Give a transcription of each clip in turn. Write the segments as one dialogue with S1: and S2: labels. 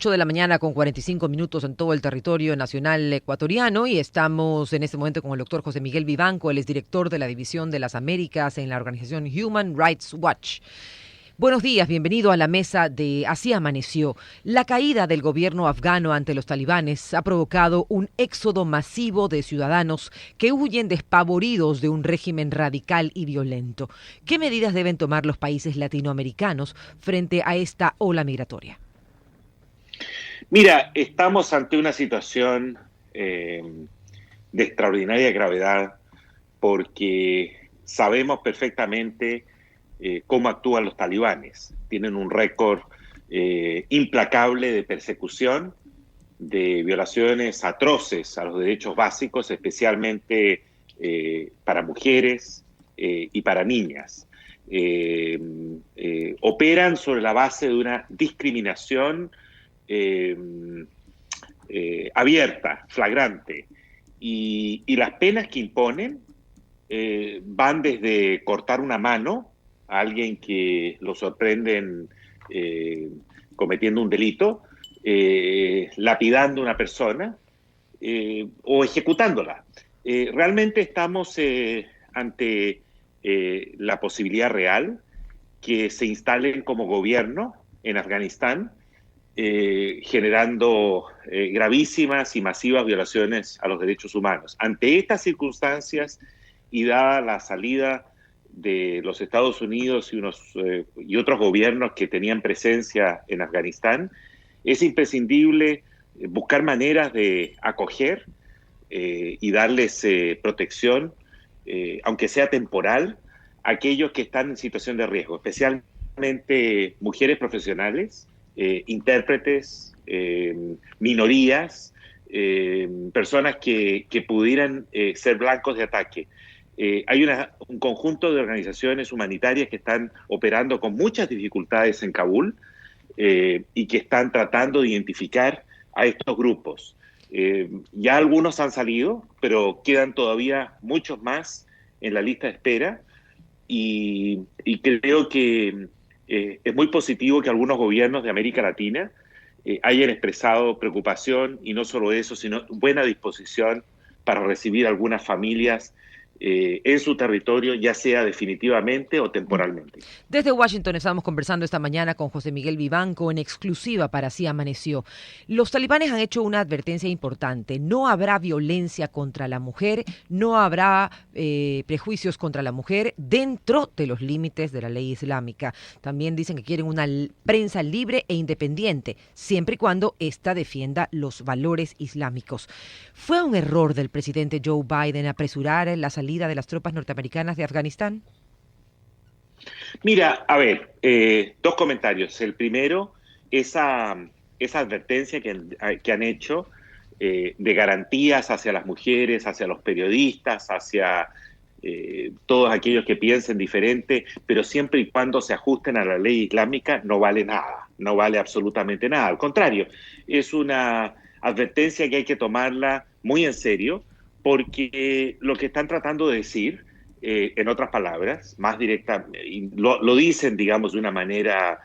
S1: 8 de la mañana con 45 minutos en todo el territorio nacional ecuatoriano y estamos en este momento con el doctor José Miguel Vivanco, él es director de la División de las Américas en la organización Human Rights Watch. Buenos días, bienvenido a la mesa de Así Amaneció. La caída del gobierno afgano ante los talibanes ha provocado un éxodo masivo de ciudadanos que huyen despavoridos de un régimen radical y violento. ¿Qué medidas deben tomar los países latinoamericanos frente a esta ola migratoria?
S2: Mira, estamos ante una situación de extraordinaria gravedad porque sabemos perfectamente cómo actúan los talibanes. Tienen un récord implacable de persecución, de violaciones atroces a los derechos básicos, especialmente para mujeres y para niñas. Operan sobre la base de una discriminación eh, abierta, flagrante, y las penas que imponen van desde cortar una mano a alguien que lo sorprenden cometiendo un delito, lapidando a una persona o ejecutándola. Realmente estamos ante la posibilidad real que se instalen como gobierno en Afganistán, generando gravísimas y masivas violaciones a los derechos humanos. Ante estas circunstancias y dada la salida de los Estados Unidos y otros gobiernos que tenían presencia en Afganistán, es imprescindible buscar maneras de acoger y darles protección, aunque sea temporal, a aquellos que están en situación de riesgo, especialmente mujeres profesionales, intérpretes, minorías, personas que pudieran ser blancos de ataque. Hay un conjunto de organizaciones humanitarias que están operando con muchas dificultades en Kabul y que están tratando de identificar a estos grupos. Ya algunos han salido, pero quedan todavía muchos más en la lista de espera y creo que es muy positivo que algunos gobiernos de América Latina hayan expresado preocupación y no solo eso, sino buena disposición para recibir algunas familias en su territorio, ya sea definitivamente o temporalmente.
S1: Desde Washington estamos conversando esta mañana con José Miguel Vivanco en exclusiva para Así Amaneció. Los talibanes han hecho una advertencia importante. No habrá violencia contra la mujer, no habrá prejuicios contra la mujer dentro de los límites de la ley islámica. También dicen que quieren una prensa libre e independiente, siempre y cuando ésta defienda los valores islámicos. ¿Fue un error del presidente Joe Biden apresurar la salida de las tropas norteamericanas de Afganistán?
S2: Mira, a ver, dos comentarios. El primero, esa advertencia que han hecho de garantías hacia las mujeres, hacia los periodistas, hacia todos aquellos que piensen diferente, pero siempre y cuando se ajusten a la ley islámica, no vale nada, no vale absolutamente nada. Al contrario, es una advertencia que hay que tomarla muy en serio, porque lo que están tratando de decir, en otras palabras, más directa, y lo dicen, digamos, de una manera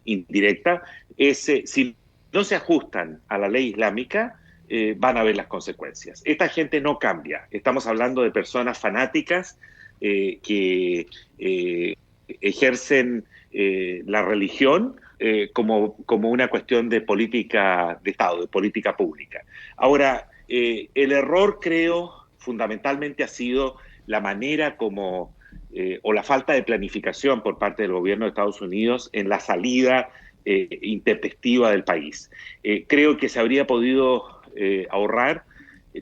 S2: indirecta, es si no se ajustan a la ley islámica, van a ver las consecuencias. Esta gente no cambia. Estamos hablando de personas fanáticas que ejercen la religión como una cuestión de política de Estado, de política pública. Ahora, el error, creo, fundamentalmente ha sido la manera como, o la falta de planificación por parte del gobierno de Estados Unidos en la salida intempestiva del país. Creo que se habría podido ahorrar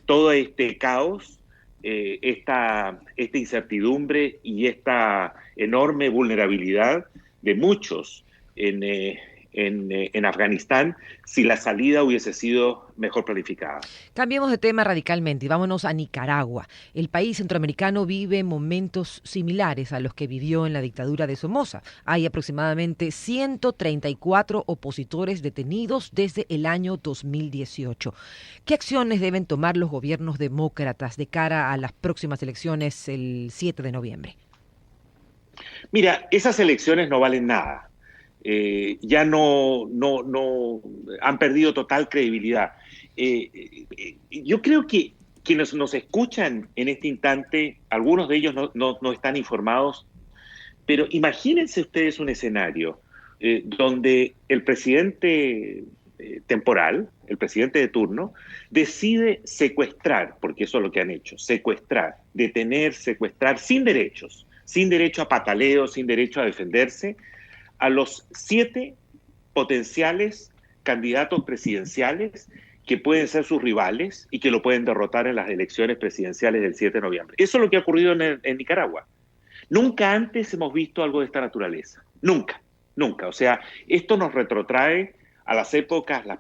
S2: todo este caos, esta incertidumbre y esta enorme vulnerabilidad de muchos en Afganistán si la salida hubiese sido mejor planificada.
S1: Cambiemos de tema radicalmente y vámonos a Nicaragua. El país centroamericano vive momentos similares a los que vivió en la dictadura de Somoza. Hay aproximadamente 134 opositores detenidos desde el año 2018. ¿Qué acciones deben tomar los gobiernos demócratas de cara a las próximas elecciones el 7 de noviembre?
S2: Mira, esas elecciones no valen nada. ya no han perdido total credibilidad. Yo creo que quienes nos escuchan en este instante, algunos de ellos no están informados, pero imagínense ustedes un escenario donde el presidente temporal, el presidente de turno, decide secuestrar, porque eso es lo que han hecho, secuestrar, detener, secuestrar, sin derecho a pataleo, sin derecho a defenderse, a los 7 potenciales candidatos presidenciales que pueden ser sus rivales y que lo pueden derrotar en las elecciones presidenciales del 7 de noviembre. Eso es lo que ha ocurrido en Nicaragua. Nunca antes hemos visto algo de esta naturaleza. Nunca, nunca. O sea, esto nos retrotrae a las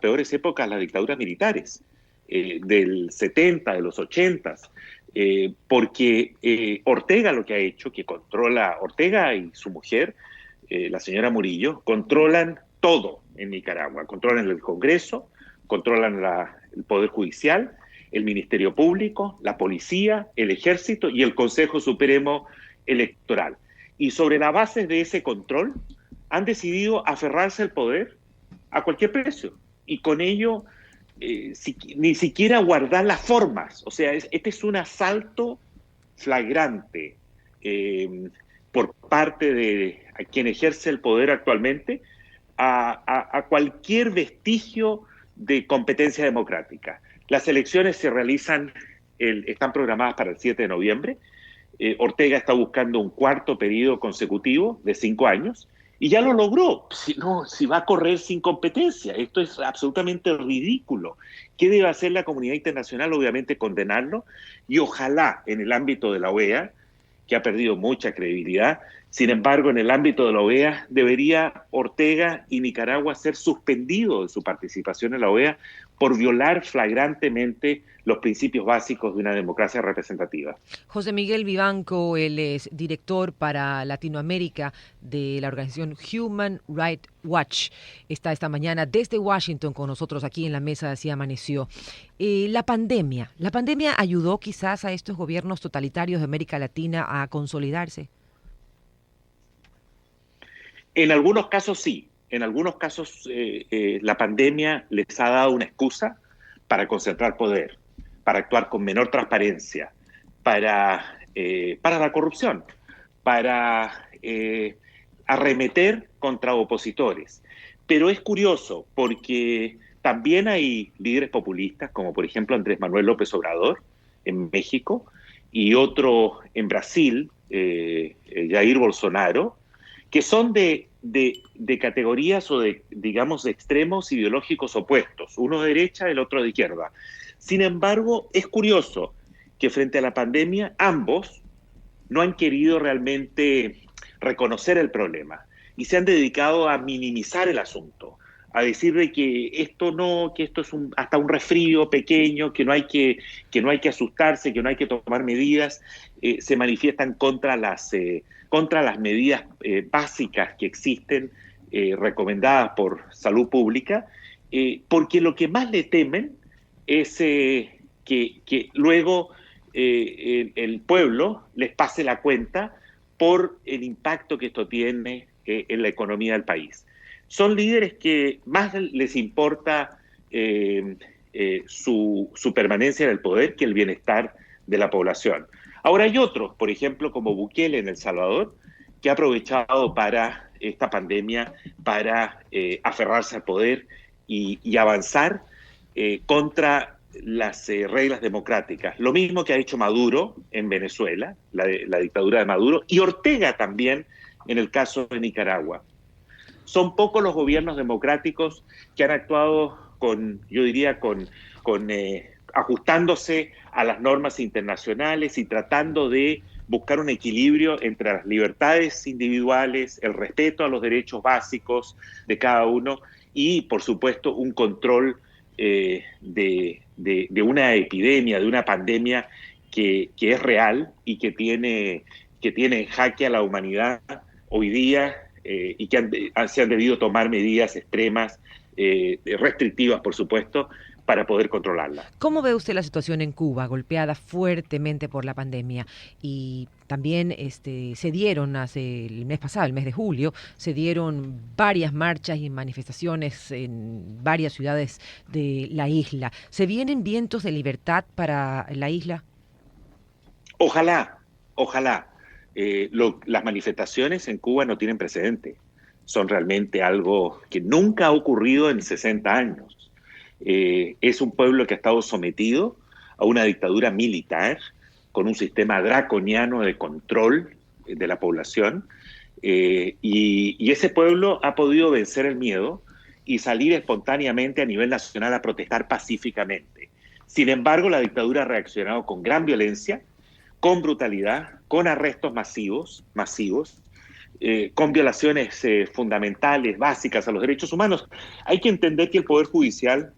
S2: peores épocas de las dictaduras militares, del 70, de los 80, porque Ortega lo que ha hecho, que controla, Ortega y su mujer, la señora Murillo, controlan todo en Nicaragua. Controlan el Congreso, controlan el Poder Judicial, el Ministerio Público, la Policía, el Ejército y el Consejo Supremo Electoral. Y sobre la base de ese control han decidido aferrarse al poder a cualquier precio y con ello ni siquiera guardar las formas. O sea, este es un asalto flagrante por parte de quien ejerce el poder actualmente a cualquier vestigio de competencia democrática. Las elecciones se realizan, están programadas para el 7 de noviembre. Ortega está buscando un cuarto periodo consecutivo de 5 años y ya lo logró. Si va a correr sin competencia, esto es absolutamente ridículo. ¿Qué debe hacer la comunidad internacional? Obviamente condenarlo y ojalá en el ámbito de la OEA, que ha perdido mucha credibilidad. Sin embargo, en el ámbito de la OEA, debería Ortega y Nicaragua ser suspendidos de su participación en la OEA por violar flagrantemente los principios básicos de una democracia representativa.
S1: José Miguel Vivanco, él es director para Latinoamérica de la organización Human Rights Watch. Está esta mañana desde Washington con nosotros aquí en la mesa de Así Amaneció. La pandemia ayudó quizás a estos gobiernos totalitarios de América Latina a consolidarse.
S2: En algunos casos sí, en algunos casos la pandemia les ha dado una excusa para concentrar poder, para actuar con menor transparencia, para la corrupción, para arremeter contra opositores. Pero es curioso porque también hay líderes populistas, como por ejemplo Andrés Manuel López Obrador en México y otro en Brasil, Jair Bolsonaro, que son de categorías o de extremos ideológicos opuestos, uno de derecha, el otro de izquierda. Sin embargo, es curioso que frente a la pandemia ambos no han querido realmente reconocer el problema y se han dedicado a minimizar el asunto, a decir de que esto es hasta un resfrío pequeño, que no hay que asustarse, que no hay que tomar medidas. Se manifiestan contra las medidas básicas que existen recomendadas por salud pública, porque lo que más le temen es que luego el pueblo les pase la cuenta por el impacto que esto tiene en la economía del país. Son líderes que más les importa su permanencia en el poder que el bienestar de la población. Ahora hay otros, por ejemplo, como Bukele en El Salvador, que ha aprovechado para esta pandemia para aferrarse al poder y avanzar contra las reglas democráticas. Lo mismo que ha hecho Maduro en Venezuela, la dictadura de Maduro, y Ortega también en el caso de Nicaragua. Son pocos los gobiernos democráticos que han actuado ajustándose a las normas internacionales y tratando de buscar un equilibrio entre las libertades individuales, el respeto a los derechos básicos de cada uno y, por supuesto, un control de una epidemia, de una pandemia que es real y que tiene en jaque a la humanidad hoy día y que se han debido tomar medidas extremas restrictivas, por supuesto, para poder controlarla.
S1: ¿Cómo ve usted la situación en Cuba, golpeada fuertemente por la pandemia? Y también se dieron hace el mes pasado, el mes de julio, se dieron varias marchas y manifestaciones en varias ciudades de la isla. ¿Se vienen vientos de libertad para la isla?
S2: Ojalá, ojalá. Las manifestaciones en Cuba no tienen precedente. Son realmente algo que nunca ha ocurrido en 60 años. Es un pueblo que ha estado sometido a una dictadura militar con un sistema draconiano de control de la población, y ese pueblo ha podido vencer el miedo y salir espontáneamente a nivel nacional a protestar pacíficamente. Sin embargo, la dictadura ha reaccionado con gran violencia, con brutalidad, con arrestos masivos, con violaciones fundamentales, básicas a los derechos humanos. Hay que entender que el Poder Judicial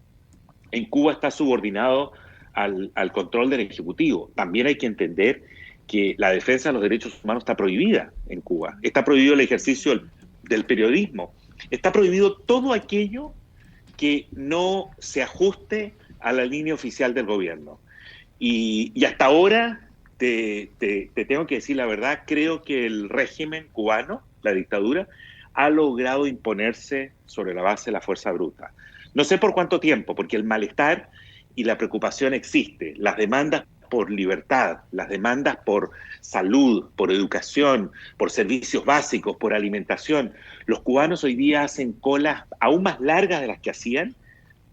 S2: en Cuba está subordinado al control del Ejecutivo. También hay que entender que la defensa de los derechos humanos está prohibida en Cuba. Está prohibido el ejercicio del periodismo. Está prohibido todo aquello que no se ajuste a la línea oficial del gobierno. Y hasta ahora, te tengo que decir la verdad, creo que el régimen cubano, la dictadura, ha logrado imponerse sobre la base de la fuerza bruta. No sé por cuánto tiempo, porque el malestar y la preocupación existe. Las demandas por libertad, las demandas por salud, por educación, por servicios básicos, por alimentación. Los cubanos hoy día hacen colas aún más largas de las que hacían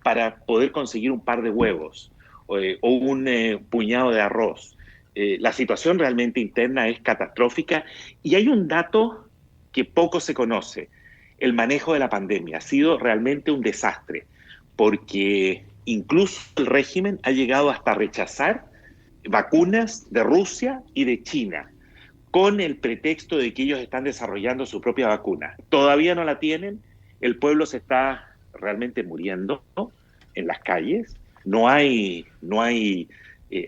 S2: para poder conseguir un par de huevos o un puñado de arroz. La situación realmente interna es catastrófica y hay un dato que poco se conoce. El manejo de la pandemia ha sido realmente un desastre, porque incluso el régimen ha llegado hasta rechazar vacunas de Rusia y de China, con el pretexto de que ellos están desarrollando su propia vacuna. Todavía no la tienen, el pueblo se está realmente muriendo, ¿no?, en las calles, no hay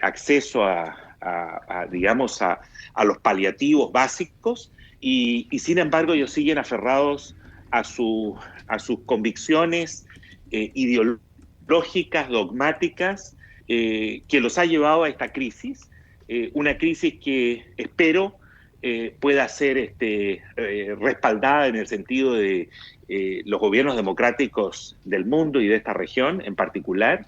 S2: acceso digamos, a los paliativos básicos, y sin embargo ellos siguen aferrados a sus convicciones ideológicas, dogmáticas, que los ha llevado a esta crisis, una crisis que espero pueda ser respaldada en el sentido de los gobiernos democráticos del mundo y de esta región en particular,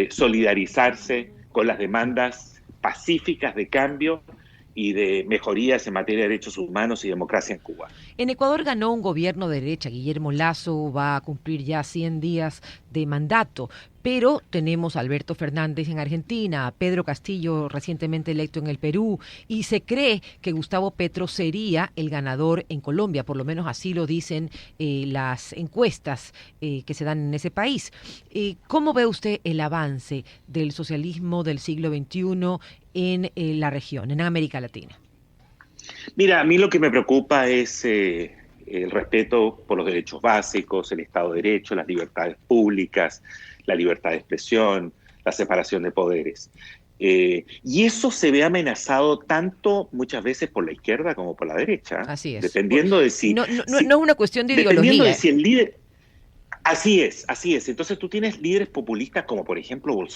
S2: solidarizarse con las demandas pacíficas de cambio y de mejorías en materia de derechos humanos y democracia en Cuba.
S1: En Ecuador ganó un gobierno de derecha. Guillermo Lasso va a cumplir ya 100 días de mandato, pero tenemos a Alberto Fernández en Argentina, a Pedro Castillo recientemente electo en el Perú, y se cree que Gustavo Petro sería el ganador en Colombia, por lo menos así lo dicen las encuestas que se dan en ese país. ¿Cómo ve usted el avance del socialismo del siglo XXI en la región, en América Latina?
S2: Mira, a mí lo que me preocupa es el respeto por los derechos básicos, el Estado de Derecho, las libertades públicas, la libertad de expresión, la separación de poderes. Y eso se ve amenazado tanto muchas veces por la izquierda como por la derecha.
S1: Así es.
S2: Dependiendo de si...
S1: No es una cuestión de ideología.
S2: Dependiendo de si el líder... Así es, así es. Entonces tú tienes líderes populistas como por ejemplo Bolsonaro,